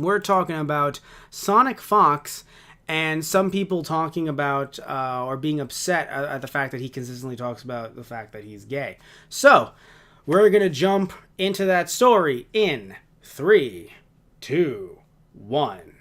We're talking about SonicFox and some people talking about or being upset at the fact that he consistently talks about the fact that he's gay. So, we're going to jump into that story in 3, 2, 1.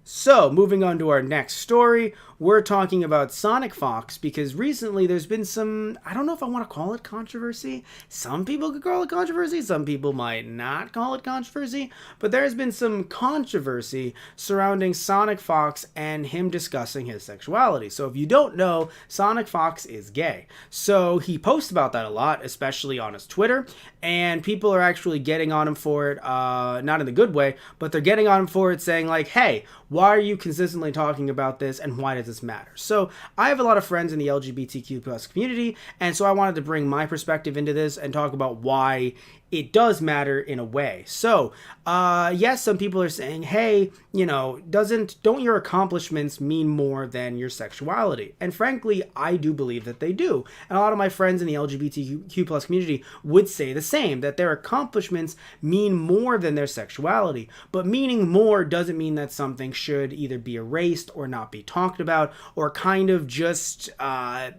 So, moving on to our next story, we're talking about SonicFox because recently there's been some, I don't know if I want to call it controversy. Some people could call it controversy, some people might not call it controversy, but there's been some controversy surrounding SonicFox and him discussing his sexuality. So if you don't know, SonicFox is gay. So he posts about that a lot, especially on his Twitter, and people are actually getting on him for it, not in the good way, but they're getting on him for it saying like, hey, why are you consistently talking about this and why does this matter? So I have a lot of friends in the LGBTQ plus community, and so I wanted to bring my perspective into this and talk about why it does matter in a way. So, yes, some people are saying, hey, don't your accomplishments mean more than your sexuality? And frankly, I do believe that they do. And a lot of my friends in the LGBTQ plus community would say the same, that their accomplishments mean more than their sexuality. But meaning more doesn't mean that something should either be erased or not be talked about, or kind of just,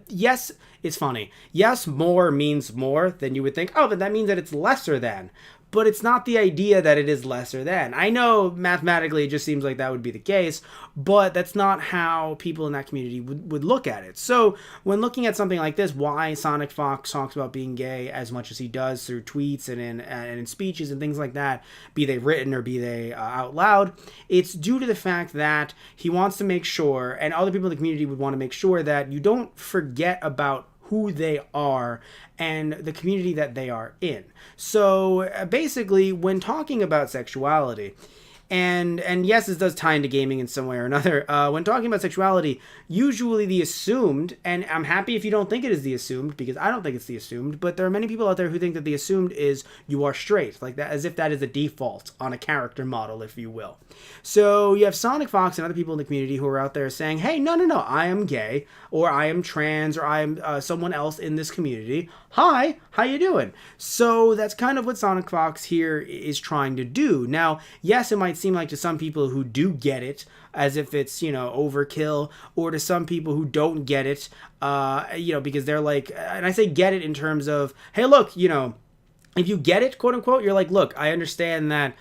yes, it's funny. Yes, more means more than you would think. Oh, but that means that it's lesser than. But it's not the idea that it is lesser than. I know mathematically it just seems like that would be the case, but that's not how people in that community would look at it. So when looking at something like this, why SonicFox talks about being gay as much as he does through tweets and in speeches and things like that, be they written or be they out loud, it's due to the fact that he wants to make sure, and other people in the community would want to make sure, that you don't forget about who they are and the community that they are in. So basically, when talking about sexuality, and yes, this does tie into gaming in some way or another. When talking about sexuality, usually the assumed, and I'm happy if you don't think it is the assumed, because I don't think it's the assumed, but there are many people out there who think that the assumed is you are straight, like that, as if that is a default on a character model, if you will. So you have SonicFox and other people in the community who are out there saying, hey, no, I am gay, or I am trans, or I am someone else in this community. Hi, how you doing? So that's kind of what SonicFox here is trying to do. Now, yes, it might seem like to some people who do get it as if it's, overkill, or to some people who don't get it, because they're like, and I say get it in terms of, hey, look, if you get it, quote unquote, you're like, look, I understand that,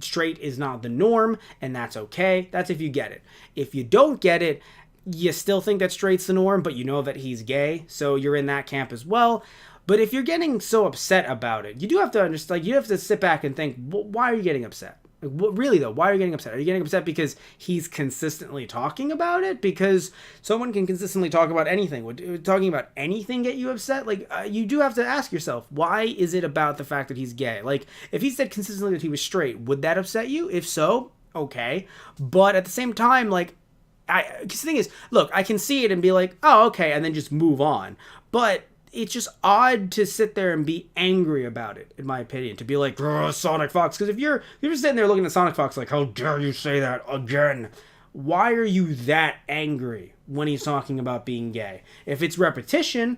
straight is not the norm, and that's okay. That's if you get it. If you don't get it, you still think that straight's the norm, but you know that he's gay, so you're in that camp as well. But if you're getting so upset about it, you do have to understand, you have to sit back and think, why are you getting upset? Really though, why are you getting upset? Are you getting upset because he's consistently talking about it? Because someone can consistently talk about anything. Would talking about anything get you upset? Like, you do have to ask yourself, why is it about the fact that he's gay? Like, if he said consistently that he was straight, would that upset you? If so, okay. But at the same time, like, because the thing is, look, I can see it and be like, oh, okay, and then just move on. But it's just odd to sit there and be angry about it, in my opinion, to be like, SonicFox. Because if you're sitting there looking at SonicFox like, how dare you say that again? Why are you that angry when he's talking about being gay? If it's repetition,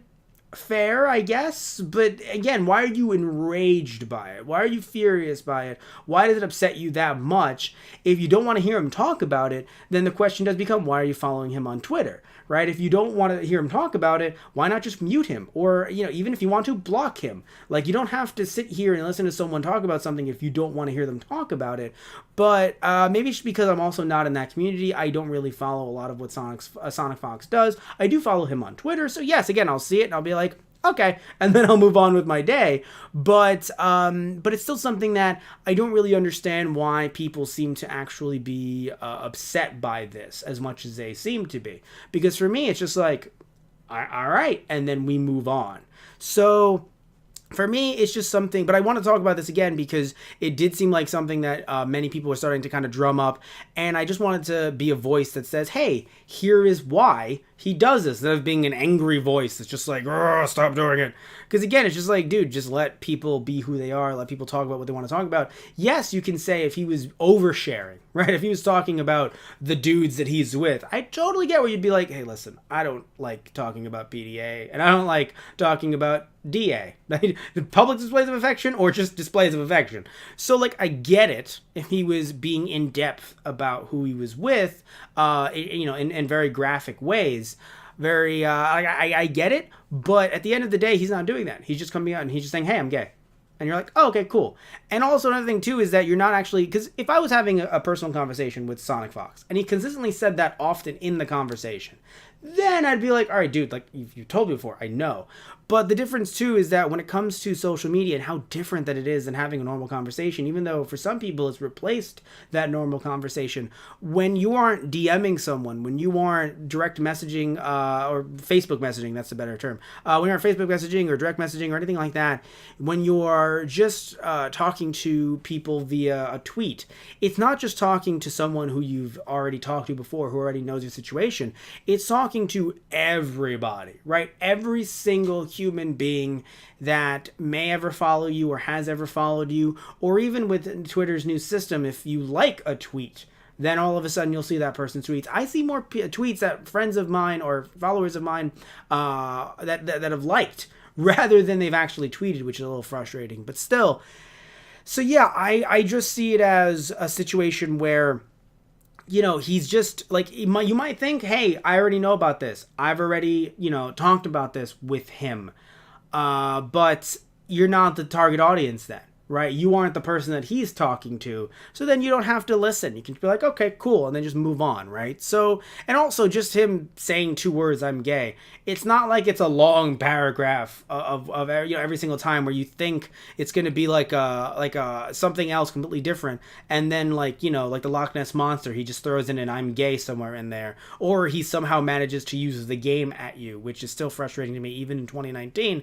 fair, I guess, but again, why are you enraged by it? Why are you furious by it? Why does it upset you that much? If you don't want to hear him talk about it, then the question does become, why are you following him on Twitter? Right? If you don't want to hear him talk about it, why not just mute him? Or, even if you want to, block him. Like, you don't have to sit here and listen to someone talk about something if you don't want to hear them talk about it. But maybe it's because I'm also not in that community. I don't really follow a lot of what SonicFox does. I do follow him on Twitter. So yes, again, I'll see it and I'll be like, okay, and then I'll move on with my day. But it's still something that I don't really understand why people seem to actually be upset by this as much as they seem to be. Because for me, it's just like, all right, and then we move on. So for me, it's just something, but I want to talk about this again because it did seem like something that many people were starting to kind of drum up, and I just wanted to be a voice that says, hey, here is why he does this instead of being an angry voice that's just like, stop doing it. Because again, it's just like, dude, just let people be who they are. Let people talk about what they want to talk about. Yes, you can say if he was oversharing, right? If he was talking about the dudes that he's with, I totally get where you'd be like, hey, listen, I don't like talking about PDA, and I don't like talking about DA. Public displays of affection or just displays of affection. So, like, I get it if he was being in depth about who he was with, in very graphic ways. I get it, but at the end of the day, he's not doing that. He's just coming out and he's just saying, hey, I'm gay. And you're like, oh, okay, cool. And also another thing, too, is that you're not actually... Because if I was having a personal conversation with SonicFox, and he consistently said that often in the conversation, then I'd be like, all right, dude, like, you told me before, I know. But the difference, too, is that when it comes to social media and how different that it is than having a normal conversation, even though for some people it's replaced that normal conversation, when you aren't DMing someone, when you aren't direct messaging, or Facebook messaging, that's the better term, when you're Facebook messaging or direct messaging or anything like that, when you are just talking to people via a tweet, it's not just talking to someone who you've already talked to before, who already knows your situation. It's talking to everybody, right? Every single human being that may ever follow you or has ever followed you, or even with Twitter's new system, if you like a tweet, then all of a sudden you'll see that person's tweets. I see more tweets that friends of mine or followers of mine that have liked rather than they've actually tweeted, which is a little frustrating, but still. So yeah, I just see it as a situation where, you know, he's just like, you might think, hey, I already know about this. I've already, talked about this with him. But you're not the target audience then, right? You aren't the person that he's talking to. So then you don't have to listen. You can be like, okay, cool. And then just move on, right? So, and also just him saying 2 words, I'm gay. It's not like it's a long paragraph of every single time where you think it's going to be like something else completely different. And then like the Loch Ness Monster, he just throws in an I'm gay somewhere in there. Or he somehow manages to use the game at you, which is still frustrating to me even in 2019.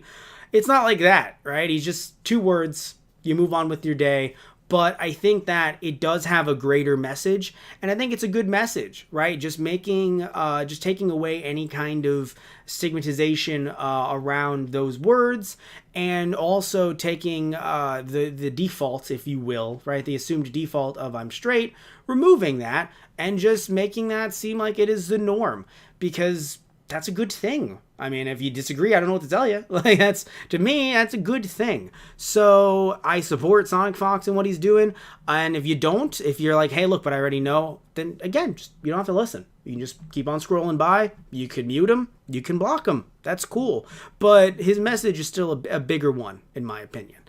It's not like that, right? He's just 2 words. You move on with your day. But I think that it does have a greater message, and I think it's a good message, right? Just taking away any kind of stigmatization around those words, and also taking the default, if you will, right? The assumed default of I'm straight, removing that, and just making that seem like it is the norm, because that's a good thing. I mean, if you disagree, I don't know what to tell you. Like, to me, that's a good thing. So I support SonicFox and what he's doing. And if you don't, if you're like, hey, look, but I already know, then again, you don't have to listen. You can just keep on scrolling by. You can mute him. You can block him. That's cool. But his message is still a bigger one, in my opinion.